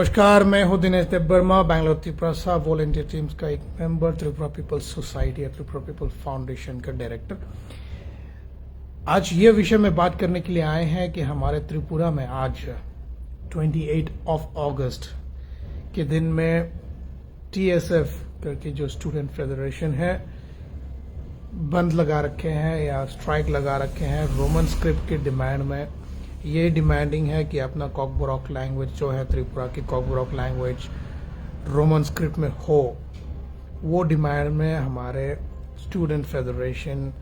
नमस्कार, मैं हूं दिनेश देव वर्मा, बैंगलोर त्रिपुरा सा वॉलेंटियर टीम्स का एक member, Tripura people's society, Tripura people foundation का डायरेक्टर। आज ये विषय में बात करने के लिए आए हैं कि हमारे त्रिपुरा में आज 28 अगस्त के दिन में TSF करके जो स्टूडेंट फेडरेशन है बंद लगा रखे हैं या स्ट्राइक लगा रखे हैं रोमन स्क्रिप्ट की डिमांड में। ये डिमांडिंग है कि अपना कॉकबोरोक लैंग्वेज जो है त्रिपुरा की कॉकबोरोक लैंग्वेज रोमन स्क्रिप्ट में हो। वो डिमांड में हमारे स्टूडेंट फेडरेशन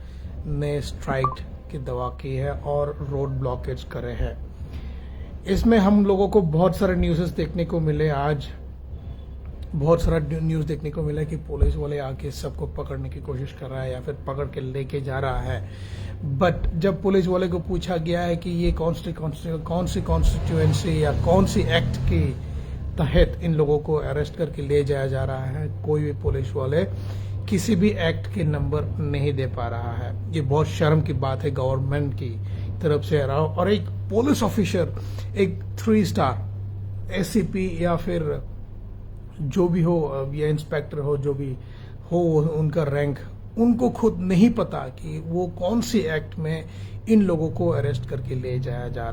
ने स्ट्राइक की दवा की है और रोड ब्लॉकेज करे हैं। इसमें हम लोगों को बहुत सारे न्यूज़ देखने को मिले। आज बहुत सारा न्यूज़ देखने को मिला कि पुलिस वाले आके सबको पकड़ने की कोशिश कर रहा है या फिर पकड़ के लेके जा रहा है। बट जब पुलिस वाले को पूछा गया है कि ये कौन सी कॉन्स्टिट्यूएंसी या कौन सी एक्ट के तहत इन लोगों को अरेस्ट करके ले जाया जा रहा है, कोई भी पुलिस वाले किसी भी एक्ट के नंबर नहीं दे पा रहा है। ये बहुत शर्म की बात है गवर्नमेंट की तरफ से। और एक पुलिस ऑफिसर, एक 3 स्टार SCP या फिर जो भी हो या इंस्पेक्टर हो, जो भी हो उनका रैंक, उनको खुद नहीं पता कि वो कौन सी एक्ट में इन लोगों को अरेस्ट करके ले जा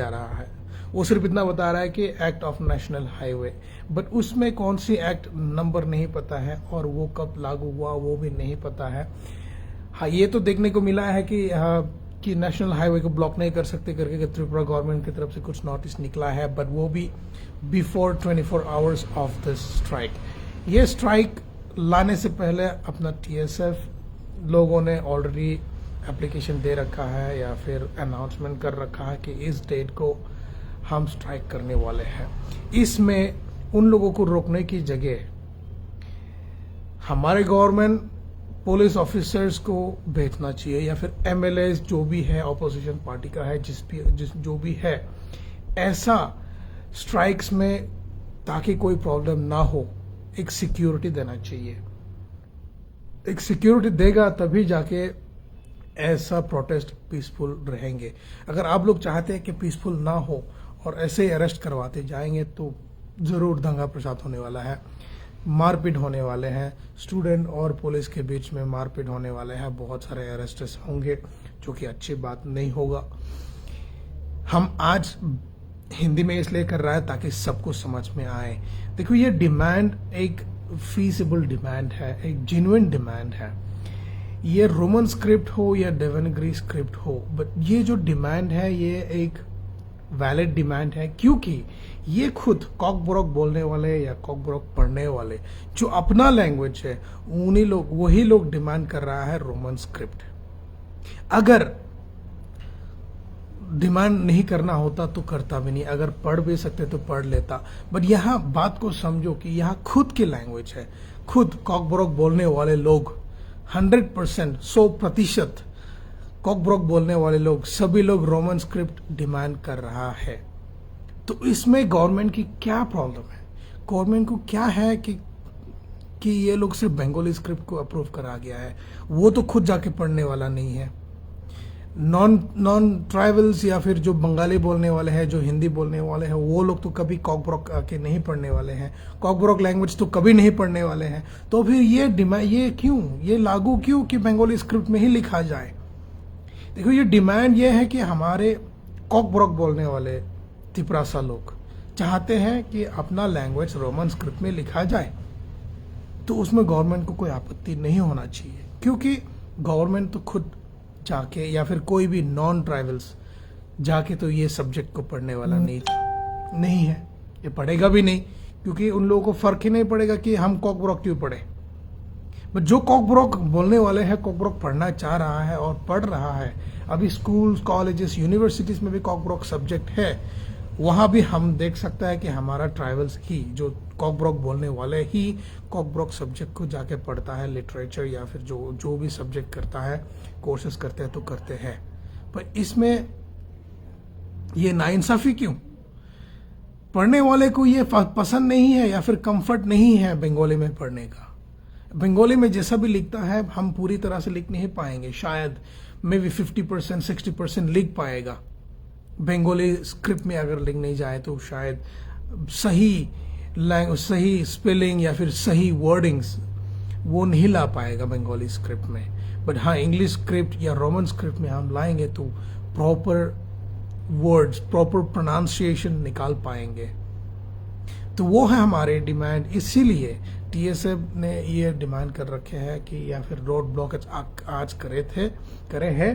रहा है। वो सिर्फ इतना बता रहा है कि act of national highway, but उसमें कौन सी एक्ट नंबर नहीं पता है और वो कब लागू हुआ वो भी नहीं पता है। हाँ, ये तो देखने को मिला है कि नेशनल हाईवे को ब्लॉक नहीं कर सकते करके त्रिपुरा गवर्नमेंट की तरफ से कुछ नोटिस निकला है, बट वो भी before 24 hours of the strike. ये स्ट्राइक लाने से पहले अपना TSF लोगों ने ऑलरेडी एप्लीकेशन दे रखा है या फिर अनाउंसमेंट कर रखा है कि इस डेट को हम स्ट्राइक करने वाले हैं। इसमें उन लोगों को रोकने की जगह हमारे गवर्नमेंट पुलिस ऑफिसर्स को भेजना चाहिए या फिर MLAs जो भी है, ऑपोजिशन पार्टी का है, जो भी है, ऐसा स्ट्राइक्स में ताकि कोई प्रॉब्लम ना हो, एक सिक्योरिटी देना चाहिए। एक सिक्योरिटी देगा तभी जाके ऐसा प्रोटेस्ट पीसफुल रहेंगे। अगर आप लोग चाहते हैं कि पीसफुल ना हो और ऐसे ही अरेस्ट करवाते जाएंगे तो जरूर दंगा प्रसाद होने वाला है, मारपीट होने वाले हैं, स्टूडेंट और पुलिस के बीच में मारपीट होने वाले हैं, बहुत सारे अरेस्ट्स होंगे, जो कि अच्छी बात नहीं होगा। हम आज हिंदी में इसलिए कर रहा है ताकि सबको समझ में आए। देखो, ये डिमांड एक फीसिबल डिमांड है, एक जेन्युइन डिमांड है। ये रोमन स्क्रिप्ट हो या देवनागरी स्क्रिप्ट हो, बट ये जो डिमांड है ये एक वैलिड डिमांड है, क्योंकि ये खुद कॉकबोरोक बोलने वाले या कॉकबोरोक पढ़ने वाले जो अपना लैंग्वेज है वही लोग डिमांड कर रहा है रोमन स्क्रिप्ट। अगर डिमांड नहीं करना होता तो करता भी नहीं, अगर पढ़ भी सकते तो पढ़ लेता। बट यहाँ बात को समझो कि यहाँ खुद की लैंग्वेज है, खुद कॉकबोरोक बोलने वाले लोग 100% 100% कॉकबोरोक बोलने वाले लोग, सभी लोग रोमन स्क्रिप्ट डिमांड कर रहा है। तो इसमें गवर्नमेंट की क्या प्रॉब्लम है? गवर्नमेंट को क्या है कि ये लोग सिर्फ बंगाली स्क्रिप्ट को अप्रूव करा गया है, वो तो खुद जाके पढ़ने वाला नहीं है। नॉन ट्राइबल्स या फिर जो बंगाली बोलने वाले हैं, जो हिंदी बोलने वाले हैं, वो लोग तो कभी कॉकबोरोक आके नहीं पढ़ने वाले हैं, कॉकबोरोक लैंग्वेज तो कभी नहीं पढ़ने वाले हैं। तो फिर ये लागू क्यों कि बंगाली स्क्रिप्ट में ही लिखा जाए? देखो, ये डिमांड ये है कि हमारे कॉकबोरोक बोलने वाले त्रिपुरा लोग चाहते हैं कि अपना लैंग्वेज रोमन स्क्रिप्ट में लिखा जाए, तो उसमें गवर्नमेंट को कोई आपत्ति नहीं होना चाहिए, क्योंकि गवर्नमेंट तो खुद जाके या फिर कोई भी नॉन ट्राइबल्स जाके तो ये सब्जेक्ट को पढ़ने वाला नहीं है, ये पढ़ेगा भी नहीं, क्योंकि उन लोगों को फर्क ही नहीं पड़ेगा कि हम कॉकबोरोक क्यों पढ़े। बट जो कॉकबोरोक बोलने वाले हैं, कॉकबोरोक पढ़ना चाह रहा है और पढ़ रहा है, अभी स्कूल्स, कॉलेजेस, यूनिवर्सिटीज में भी कॉकबोरोक सब्जेक्ट है, वहां भी हम देख सकता है कि हमारा ट्राइबल्स ही, जो कॉकबोरोक बोलने वाले ही कॉकबोरोक सब्जेक्ट को जाके पढ़ता है, लिटरेचर या फिर जो भी सब्जेक्ट करता है, कोर्सेज करते हैं तो करते हैं। पर इसमें ये नाइंसाफी क्यों? पढ़ने वाले को ये पसंद नहीं है या फिर कंफर्ट नहीं है बंगाली में पढ़ने का। बंगाली में जैसा भी लिखता है हम पूरी तरह से लिख नहीं पाएंगे, शायद मे बी 50% 60% लिख पाएगा। बंगाली स्क्रिप्ट में अगर लिख नहीं जाए तो शायद सही स्पेलिंग या फिर सही वर्डिंग्स वो नहीं ला पाएगा बंगाली स्क्रिप्ट में। बट हाँ, इंग्लिश स्क्रिप्ट या रोमन स्क्रिप्ट में हम लाएंगे तो प्रॉपर वर्ड्स, प्रॉपर प्रोनाउंसिएशन निकाल पाएंगे। तो वो है हमारे डिमांड। इसीलिए टीएसएफ ने ये डिमांड कर रखे हैं कि या फिर रोड ब्लॉक आज करे हैं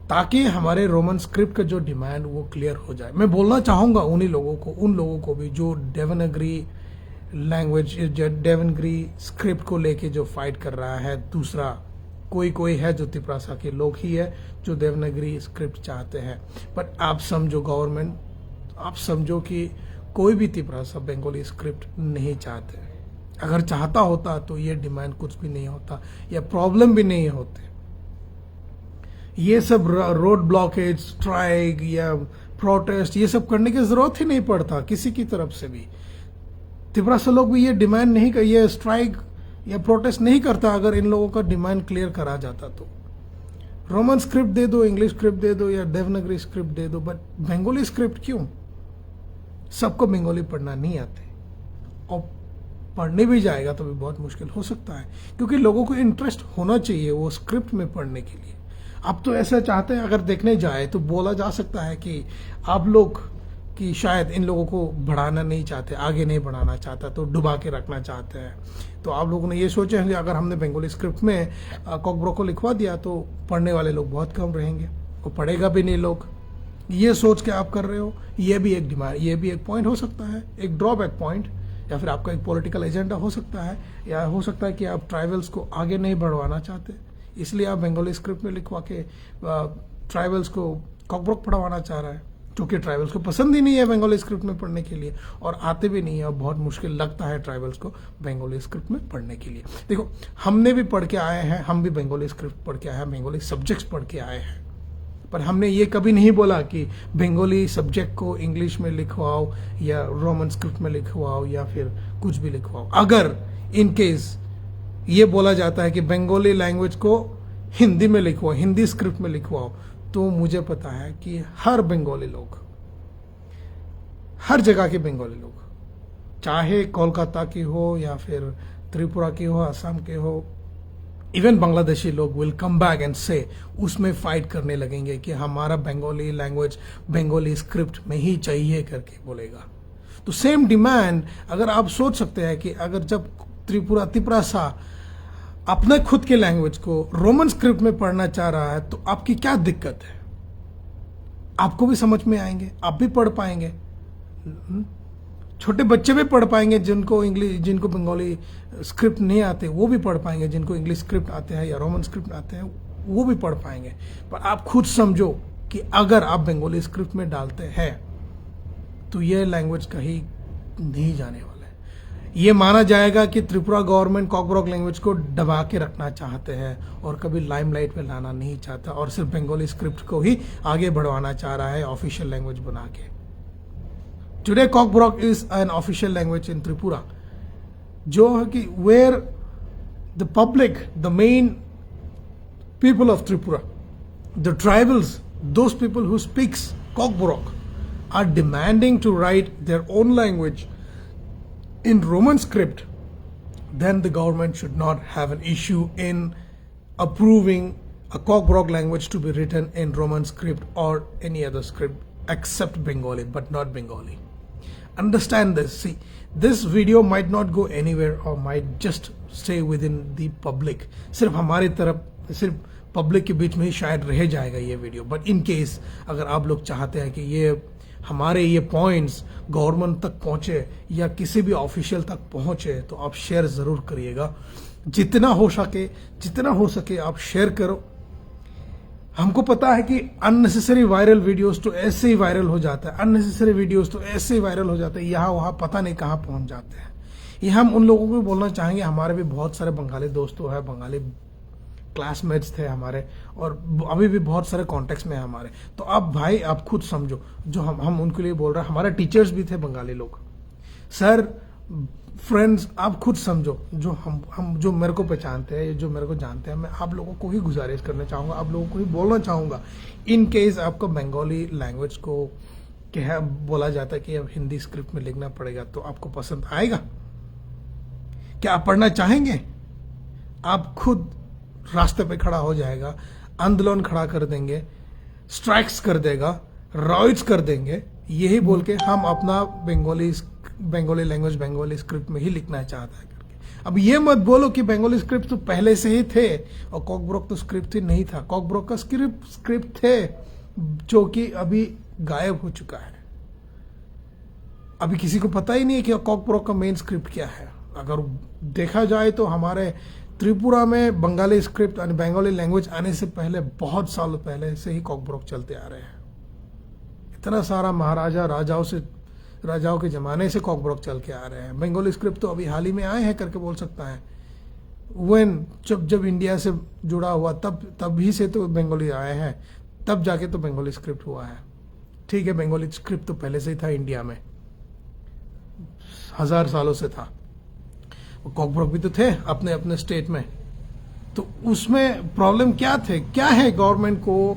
ताकि हमारे रोमन स्क्रिप्ट का जो डिमांड वो क्लियर हो जाए। मैं बोलना चाहूँगा उन लोगों को भी जो देवनागरी लैंग्वेज, देवनागरी स्क्रिप्ट को लेके जो फाइट कर रहा है। दूसरा कोई है जो तिपरासा के लोग ही है जो देवनागरी स्क्रिप्ट चाहते हैं। बट आप समझो गवर्नमेंट, आप समझो कि कोई भी तिपरासा बंगाली स्क्रिप्ट नहीं चाहते। अगर चाहता होता तो ये डिमांड कुछ भी नहीं होता या प्रॉब्लम भी नहीं होते। ये सब रोड ब्लॉकेज, स्ट्राइक या प्रोटेस्ट ये सब करने की जरूरत ही नहीं पड़ता किसी की तरफ से भी। तिपरासा लोग भी ये डिमांड नहीं कर, ये स्ट्राइक या प्रोटेस्ट नहीं करता अगर इन लोगों का डिमांड क्लियर करा जाता तो। रोमन स्क्रिप्ट दे दो, इंग्लिश स्क्रिप्ट दे दो या देवनागरी स्क्रिप्ट दे दो, बट बंगाली स्क्रिप्ट क्यों? सबको बंगाली पढ़ना नहीं आते और पढ़ने भी जाएगा तो भी बहुत मुश्किल हो सकता है, क्योंकि लोगों को इंटरेस्ट होना चाहिए वो स्क्रिप्ट में पढ़ने के लिए। अब तो ऐसा चाहते हैं, अगर देखने जाए तो बोला जा सकता है कि आप लोग कि शायद इन लोगों को बढ़ाना नहीं चाहते, आगे नहीं बढ़ाना चाहता, तो डुबा के रखना चाहते हैं। तो आप लोगों ने ये सोचे हैं कि अगर हमने बंगाली स्क्रिप्ट में कॉकब्रॉक को लिखवा दिया तो पढ़ने वाले लोग बहुत कम रहेंगे और पढ़ेगा भी नहीं लोग। ये सोच के आप कर रहे हो, ये भी एक डिमांड, ये भी एक पॉइंट हो सकता है, एक ड्रॉबैक पॉइंट, या फिर आपका एक पॉलिटिकल एजेंडा हो सकता है, या हो सकता है कि आप ट्राइबल्स को आगे नहीं बढ़वाना चाहते, इसलिए आप बंगाली स्क्रिप्ट में लिखवा के ट्राइबल्स को कॉकब्रॉक पढ़वाना चाह रहा है, क्योंकि ट्राइबल्स को पसंद ही नहीं है बंगाली स्क्रिप्ट में पढ़ने के लिए और आते भी नहीं है और बहुत मुश्किल लगता है ट्राइबल्स को बंगाली स्क्रिप्ट में पढ़ने के लिए। देखो, हमने भी पढ़ के आए हैं, हम भी बंगाली स्क्रिप्ट पढ़ के आए हैं, बंगाली सब्जेक्ट्स पढ़ के आए हैं, पर हमने ये कभी नहीं बोला कि बंगाली सब्जेक्ट को इंग्लिश में लिखवाओ या रोमन स्क्रिप्ट में लिखवाओ या फिर कुछ भी लिखवाओ। अगर इन केस ये बोला जाता है कि बंगाली लैंग्वेज को हिंदी में लिखवाओ, हिंदी स्क्रिप्ट में लिखवाओ, तो मुझे पता है कि हर बंगाली लोग, हर जगह के बंगाली लोग, चाहे कोलकाता की हो या फिर त्रिपुरा की हो, असम के हो, इवन बांग्लादेशी लोग विल कम बैक एंड से उसमें फाइट करने लगेंगे कि हमारा बंगाली लैंग्वेज बंगाली स्क्रिप्ट में ही चाहिए करके बोलेगा। तो सेम डिमांड अगर आप सोच सकते हैं कि अगर जब तिपरासा अपने खुद के लैंग्वेज को रोमन स्क्रिप्ट में पढ़ना चाह रहा है तो आपकी क्या दिक्कत है? आपको भी समझ में आएंगे, आप भी पढ़ पाएंगे, छोटे बच्चे भी पढ़ पाएंगे जिनको बंगाली स्क्रिप्ट नहीं आते वो भी पढ़ पाएंगे, जिनको इंग्लिश स्क्रिप्ट आते हैं या रोमन स्क्रिप्ट आते हैं वो भी पढ़ पाएंगे। पर आप खुद समझो कि अगर आप बंगाली स्क्रिप्ट में डालते हैं तो ये लैंग्वेज कहीं नहीं जाने वाला है। ये माना जाएगा कि त्रिपुरा गवर्नमेंट कॉकब्रॉक लैंग्वेज को दबा के रखना चाहते हैं और कभी लाइमलाइट में लाना नहीं चाहता और सिर्फ बंगाली स्क्रिप्ट को ही आगे बढ़वाना चाह रहा है ऑफिशियल लैंग्वेज बना के। Today Kokborok is an official language in Tripura, जो है कि where the public, the main people of Tripura, the tribals, those people who speaks Kokborok are demanding to write their own language in Roman script, then the government should not have an issue in approving a Cockbrock language to be written in Roman script or any other script except Bengali, but not Bengali. Understand this. See, this video might not go anywhere or might just stay within the public. सिर्फ हमारी तरफ, सिर्फ public के बीच में ही शायद रह जाएगा ये वीडियो। बट इन केस अगर आप लोग चाहते हैं कि ये हमारे ये पॉइंट्स गवर्नमेंट तक पहुंचे या किसी भी ऑफिशियल तक पहुंचे तो आप शेयर जरूर करिएगा। जितना हो सके आप शेयर करो। हमको पता है कि अननेसेसरी वायरल वीडियोस तो ऐसे ही वायरल हो जाता है, अननेसेसरी वीडियोस तो ऐसे ही वायरल हो जाते हैं, यहाँ वहाँ पता नहीं कहाँ पहुंच जाते हैं। ये हम उन लोगों को बोलना चाहेंगे, हमारे भी बहुत सारे बंगाली दोस्तों हैं, बंगाली क्लासमेट्स थे हमारे और अभी भी बहुत सारे कॉन्टेक्ट्स में है हमारे। तो आप भाई आप खुद समझो, जो हम उनके लिए बोल रहे हैं, हमारे टीचर्स भी थे बंगाली लोग, सर फ्रेंड्स, आप खुद समझो, जो हम जो मेरे को पहचानते हैं, जो मेरे को जानते हैं, मैं आप लोगों को ही गुजारिश करना चाहूँगा, आप लोगों को ही बोलना चाहूँगा, इन केस आपको बंगाली लैंग्वेज को बोला जाता है कि अब हिंदी स्क्रिप्ट में लिखना पड़ेगा, तो आपको पसंद आएगा? क्या आप पढ़ना चाहेंगे? आप खुद रास्ते पे खड़ा हो जाएगा, आंदोलन खड़ा कर देंगे, स्ट्राइक्स कर देगा, रॉयट्स कर देंगे, यही बोल के हम अपना बंगाली लैंग्वेज बंगाली स्क्रिप्ट में ही लिखना चाहता है करके। अब ये मत बोलो कि बंगाली स्क्रिप्ट तो पहले से ही थे और कॉकब्रोक तो स्क्रिप्ट ही नहीं था। कॉकब्रोक का स्क्रिप्ट थे जो कि अभी गायब हो चुका है। अभी किसी को पता ही नहीं है कि कॉकब्रोक का मेन स्क्रिप्ट क्या है। अगर देखा जाए तो हमारे त्रिपुरा में बंगाली स्क्रिप्ट यानी बंगाली लैंग्वेज आने से पहले बहुत सालों पहले से ही कॉकब्रोक चलते आ रहे हैं। इतना सारा महाराजा राजाओं के जमाने से कॉकब्रोक चल के आ रहे हैं। बंगाली स्क्रिप्ट तो अभी हाल ही में आए हैं करके बोल सकता है। जब इंडिया से जुड़ा हुआ तब ही से तो बंगाली आए हैं, तब जाके तो बंगाली स्क्रिप्ट हुआ है। ठीक है, बंगाली स्क्रिप्ट तो पहले से ही था इंडिया में, 1000 सालों से था। कॉकब्रोक भी तो थे अपने अपने स्टेट में। तो उसमें प्रॉब्लम क्या है गवर्नमेंट को?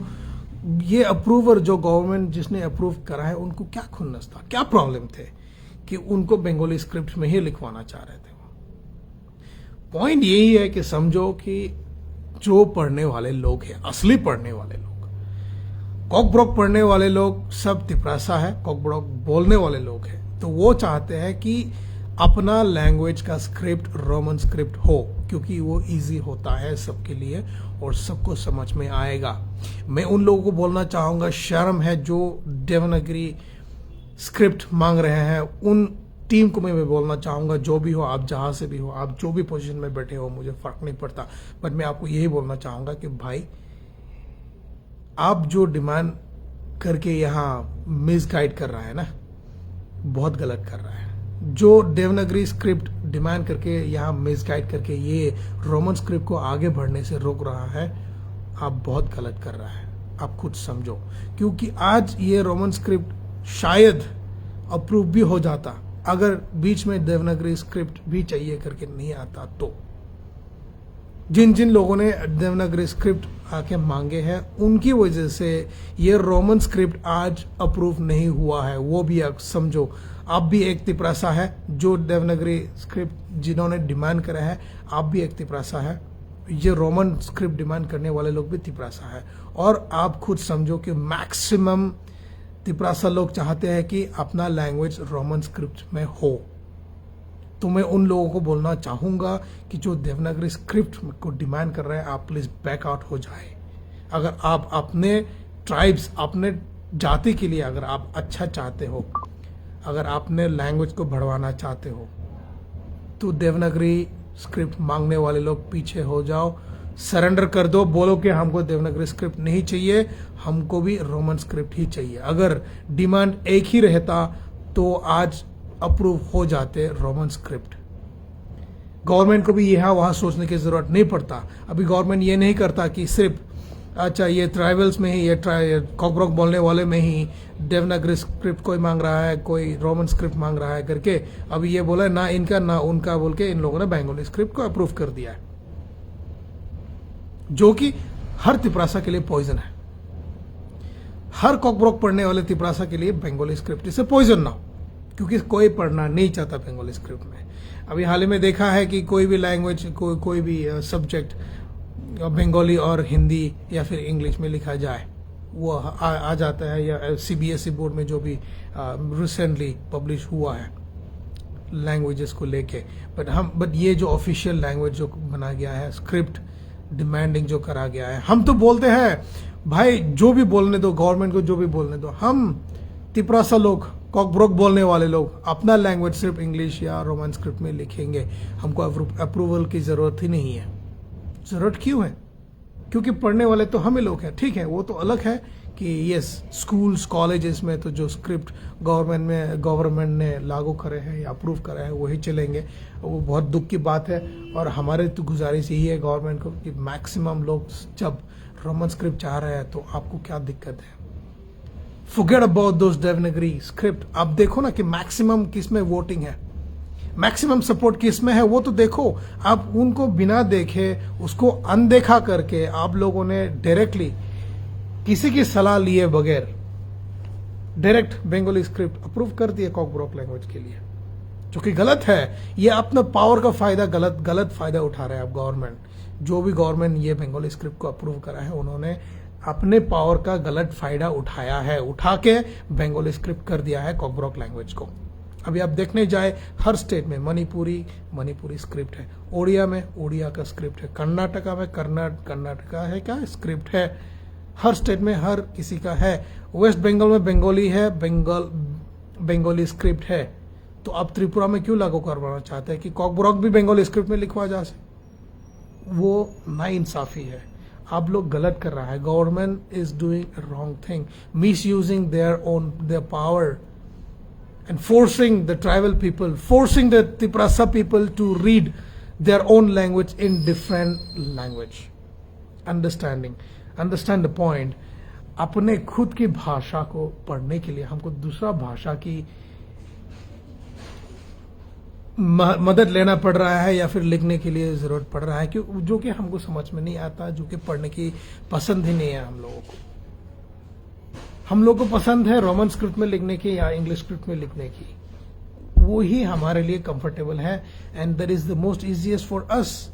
ये अप्रूवर जो गवर्नमेंट जिसने अप्रूव करा है उनको क्या खुन्नस था, क्या प्रॉब्लम थे कि उनको बंगाली स्क्रिप्ट में ही लिखवाना चाह रहे थे? पॉइंट यही है कि समझो कि जो पढ़ने वाले लोग हैं, असली पढ़ने वाले लोग, कॉकब्रोक पढ़ने वाले लोग सब तिपरासा है, कॉकब्रोक बोलने वाले लोग हैं, तो वो चाहते हैं कि अपना लैंग्वेज का स्क्रिप्ट रोमन स्क्रिप्ट हो, क्योंकि वो इजी होता है सबके लिए और सबको समझ में आएगा। मैं उन लोगों को बोलना चाहूंगा, शर्म है जो देवनागरी स्क्रिप्ट मांग रहे हैं। उन टीम को मैं बोलना चाहूंगा, जो भी हो, आप जहां से भी हो, आप जो भी पोजीशन में बैठे हो, मुझे फर्क नहीं पड़ता, बट मैं आपको यही बोलना चाहूंगा कि भाई, आप जो डिमांड करके यहाँ मिसगाइड कर रहा है ना, बहुत गलत कर रहा है। जो देवनागरी स्क्रिप्ट डिमांड करके यहाँ मिसगाइड करके ये रोमन स्क्रिप्ट को आगे बढ़ने से रोक रहा है, आप बहुत गलत कर रहा है। आप खुद समझो, क्योंकि आज ये रोमन स्क्रिप्ट शायद अप्रूव भी हो जाता अगर बीच में देवनागरी स्क्रिप्ट भी चाहिए करके नहीं आता तो। जिन लोगों ने देवनागरी स्क्रिप्ट आके मांगे हैं उनकी वजह से ये रोमन स्क्रिप्ट आज अप्रूव नहीं हुआ है। वो भी आप समझो, आप भी एक तिपरासा है। जो देवनागरी स्क्रिप्ट जिन्होंने डिमांड करा है, आप भी एक तिपरासा है। ये रोमन स्क्रिप्ट डिमांड करने वाले लोग भी तिपरासा है। और आप खुद समझो कि मैक्सिमम तिपरासा लोग चाहते हैं कि अपना लैंग्वेज रोमन स्क्रिप्ट में हो। तो मैं उन लोगों को बोलना चाहूंगा कि जो देवनागरी स्क्रिप्ट को डिमांड कर रहे हैं, आप प्लीज बैक आउट हो जाए। अगर आप अपने ट्राइब्स, अपने जाति के लिए अगर आप अच्छा चाहते हो, अगर आपने लैंग्वेज को बढ़वाना चाहते हो, तो देवनागरी स्क्रिप्ट मांगने वाले लोग पीछे हो जाओ, सरेंडर कर दो, बोलो कि हमको देवनागरी स्क्रिप्ट नहीं चाहिए, हमको भी रोमन स्क्रिप्ट ही चाहिए। अगर डिमांड एक ही रहता तो आज अप्रूव हो जाते रोमन स्क्रिप्ट। गवर्नमेंट को भी यहाँ वहां सोचने की जरूरत नहीं पड़ता। अभी गवर्नमेंट ये नहीं करता कि सिर्फ अच्छा ये ट्राइबल्स में ही, ये कॉकब्रोक बोलने वाले में ही देवनागरी स्क्रिप्ट कोई मांग रहा है, कोई रोमन स्क्रिप्ट मांग रहा है करके अभी ये बोला ना इनका ना उनका बोल के इन लोगों ने बंगाली स्क्रिप्ट को अप्रूव कर दिया है, जो कि हर तिपरासा के लिए पॉइजन है। हर कॉकब्रोक पढ़ने वाले तिपरासा के लिए बंगाली स्क्रिप्ट इसे पॉइजन ना हो, क्योंकि कोई पढ़ना नहीं चाहता बंगाली स्क्रिप्ट में। अभी हाल ही में देखा है कि कोई भी लैंग्वेज, कोई भी सब्जेक्ट बंगाली और हिंदी या फिर इंग्लिश में लिखा जाए वो आ जाता है, या सीबीएसई बोर्ड में जो भी रिसेंटली पब्लिश हुआ है लैंग्वेजेस को लेके। बट ये जो ऑफिशियल लैंग्वेज जो बना गया है, स्क्रिप्ट डिमांडिंग जो करा गया है, हम तो बोलते हैं भाई जो भी बोलने दो, गवर्नमेंट को जो भी बोलने दो, हम तिपरासा लोग, कॉकब्रोक बोलने वाले लोग अपना लैंग्वेज सिर्फ इंग्लिश या रोमन स्क्रिप्ट में लिखेंगे। हमको अप्रूवल की जरूरत ही नहीं है। जरूरत क्यों है? क्योंकि पढ़ने वाले तो हमें लोग हैं। ठीक है, वो तो अलग है कि यस, स्कूल्स कॉलेजेस में तो जो स्क्रिप्ट गवर्नमेंट ने लागू करे हैं या अप्रूव करे हैं वही चलेंगे। वो बहुत दुख की बात है। और हमारे तो गुजारिश यही है गवर्नमेंट को कि मैक्सिमम लोग जब रोमन स्क्रिप्ट चाह रहे हैं तो आपको क्या दिक्कत है? Forget about those Devanagari script. आप देखो ना कि मैक्सिमम किस में वोटिंग है, मैक्सिमम सपोर्ट किस में है, वो तो देखो। आप उनको बिना देखे, उसको अनदेखा करके आप लोगों ने डायरेक्टली किसी की सलाह लिए बगैर डायरेक्ट बंगाली स्क्रिप्ट अप्रूव कर दिया कॉकब्रोक लैंग्वेज के लिए, जो कि गलत है। ये अपना पावर का फायदा गलत फायदा उठा रहे हैं आप गवर्नमेंट। जो भी गवर्नमेंट ये बंगाली स्क्रिप्ट को अप्रूव करा है, उन्होंने अपने पावर का गलत फायदा उठाया है, उठा के बंगाली स्क्रिप्ट कर दिया है कॉकब्रोक लैंग्वेज को। अभी आप देखने जाए हर स्टेट में मणिपुरी स्क्रिप्ट है, ओडिया में ओडिया का स्क्रिप्ट है, कर्नाटका में कर्नाटका है क्या स्क्रिप्ट है, हर स्टेट में हर किसी का है। वेस्ट बंगाल में बंगाली है, बंगाली स्क्रिप्ट है। तो आप त्रिपुरा में क्यों लागू करवाना चाहते हैं कि कॉकब्रोक भी बंगाली स्क्रिप्ट में लिखवा जा सके? वो नाइंसाफी है, आप लोग गलत कर रहा है। Government is doing wrong thing, miss using their power and forcing the tribal people, forcing the Tiprasa people to read their own language in different language. Understand the point. अपने खुद की भाषा को पढ़ने के लिए हमको दूसरा भाषा की मदद लेना पड़ रहा है या फिर लिखने के लिए जरूरत पड़ रहा है, जो कि हमको समझ में नहीं आता, जो कि पढ़ने की पसंद ही नहीं है हम लोगों को। हम लोग को पसंद है रोमन स्क्रिप्ट में लिखने की या इंग्लिश स्क्रिप्ट में लिखने की, वो ही हमारे लिए कंफर्टेबल है and that is the most easiest for us.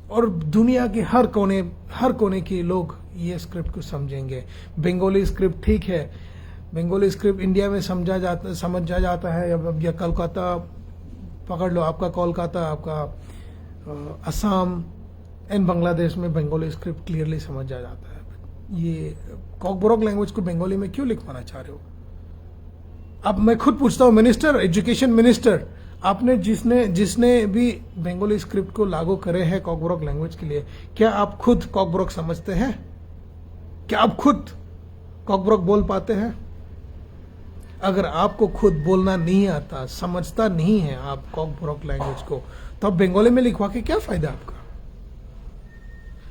और दुनिया के हर कोने के लोग ये स्क्रिप्ट को समझेंगे। बंगाली स्क्रिप्ट ठीक है, बंगाली स्क्रिप्ट इंडिया में समझा जाता है, या कोलकाता पकड़ लो, आपका कोलकाता, आपका असम एंड बांग्लादेश में बंगाली स्क्रिप्ट क्लियरली समझ जाता है। ये कॉकब्रोक लैंग्वेज को बंगाली में क्यों लिखवाना चाह रहे हो? अब मैं खुद पूछता हूं, मिनिस्टर, एजुकेशन मिनिस्टर, आपने जिसने भी बंगाली स्क्रिप्ट को लागू करे हैं कॉकब्रोक लैंग्वेज के लिए, क्या आप खुद कॉकब्रोक समझते हैं? क्या आप खुद कॉकब्रोक बोल पाते हैं? अगर आपको खुद बोलना नहीं आता, समझता नहीं है आप कॉकब्रोक लैंग्वेज को, तो आप बंगाली में लिखवा के क्या फायदा आपका?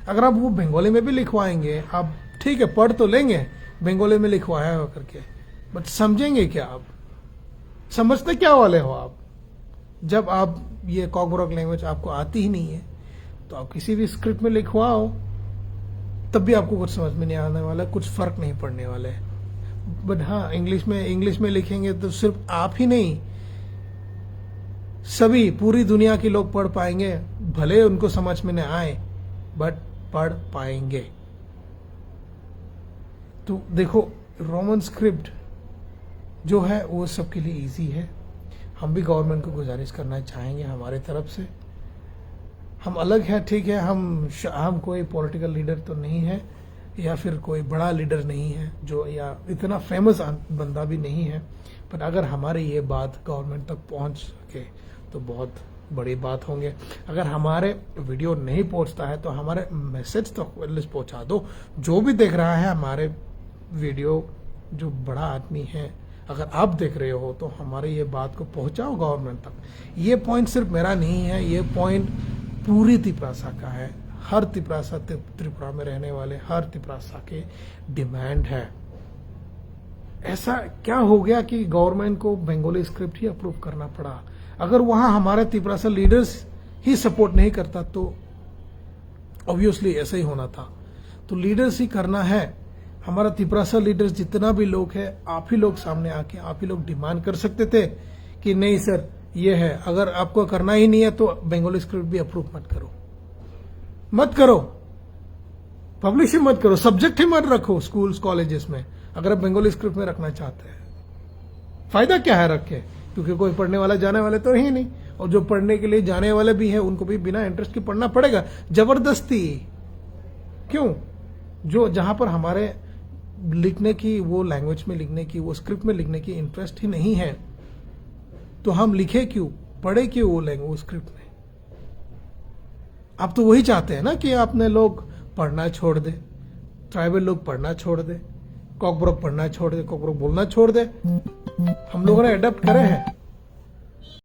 अगर आप वो बंगाली में भी लिखवाएंगे, आप ठीक है पढ़ तो लेंगे बंगाली में लिखवाया हो करके, बट समझेंगे क्या आप? समझते क्या वाले हो आप? जब आप ये कॉकब्रोक लैंग्वेज आपको आती ही नहीं है, तो आप किसी भी स्क्रिप्ट में लिखवाओ, तब भी आपको कुछ समझ में नहीं आने वाला, कुछ फर्क नहीं पड़ने वाला है। बट हाँ, इंग्लिश में लिखेंगे तो सिर्फ आप ही नहीं, सभी पूरी दुनिया के लोग पढ़ पाएंगे, भले उनको समझ में न आए बट पढ़ पाएंगे। तो देखो, रोमन स्क्रिप्ट जो है वो सबके लिए इजी है। हम भी गवर्नमेंट को गुजारिश करना चाहेंगे हमारे तरफ से। हम अलग हैं, ठीक है, हम कोई पॉलिटिकल लीडर तो नहीं है या फिर कोई बड़ा लीडर नहीं है जो, या इतना फेमस बंदा भी नहीं है, पर अगर हमारी ये बात गवर्नमेंट तक पहुंच सके तो बहुत बड़ी बात होंगे। अगर हमारे वीडियो नहीं पहुंचता है तो हमारे मैसेज तो एटलीस्ट पहुंचा दो। जो भी देख रहा है हमारे वीडियो, जो बड़ा आदमी है, अगर आप देख रहे हो तो हमारे ये बात को पहुंचाओ गवर्नमेंट तक। ये पॉइंट सिर्फ मेरा नहीं है, ये पॉइंट पूरी तिपरासा का है। हर तिपरासा, त्रिपुरा में रहने वाले हर तिपरासा के डिमांड है। ऐसा क्या हो गया कि गवर्नमेंट को बंगाली स्क्रिप्ट ही अप्रूव करना पड़ा? अगर वहां हमारे तिपरासा लीडर्स ही सपोर्ट नहीं करता तो ऑब्वियसली ऐसा ही होना था। तो लीडर्स ही करना है। हमारा तिपरासा लीडर्स जितना भी लोग है, आप ही लोग सामने आके आप ही लोग डिमांड कर सकते थे कि नहीं सर ये है, अगर आपको करना ही नहीं है तो बंगाली स्क्रिप्ट भी अप्रूव मत करो, पब्लिश ही मत करो, सब्जेक्ट ही मत रखो स्कूल्स कॉलेजेस में। अगर आप बंगाली स्क्रिप्ट में रखना चाहते हैं, फायदा क्या है रख के? क्योंकि कोई पढ़ने वाला जाने वाले तो है नहीं, और जो पढ़ने के लिए जाने वाले भी हैं उनको भी बिना इंटरेस्ट के पढ़ना पड़ेगा जबरदस्ती। क्यों? जो जहां पर हमारे लिखने की, वो लैंग्वेज में लिखने की, वो स्क्रिप्ट में लिखने की इंटरेस्ट ही नहीं है, तो हम लिखे क्यों, पढ़े क्यों वो लैंग्वेज स्क्रिप्ट में? आप तो वही चाहते हैं ना कि आपने लोग पढ़ना छोड़ दे, ट्राइबल लोग पढ़ना छोड़ दे, कॉकब्रोक पढ़ना छोड़ दे, कॉकब्रोक बोलना छोड़ दे। हम लोगों ने अडॉप्ट करे हैं।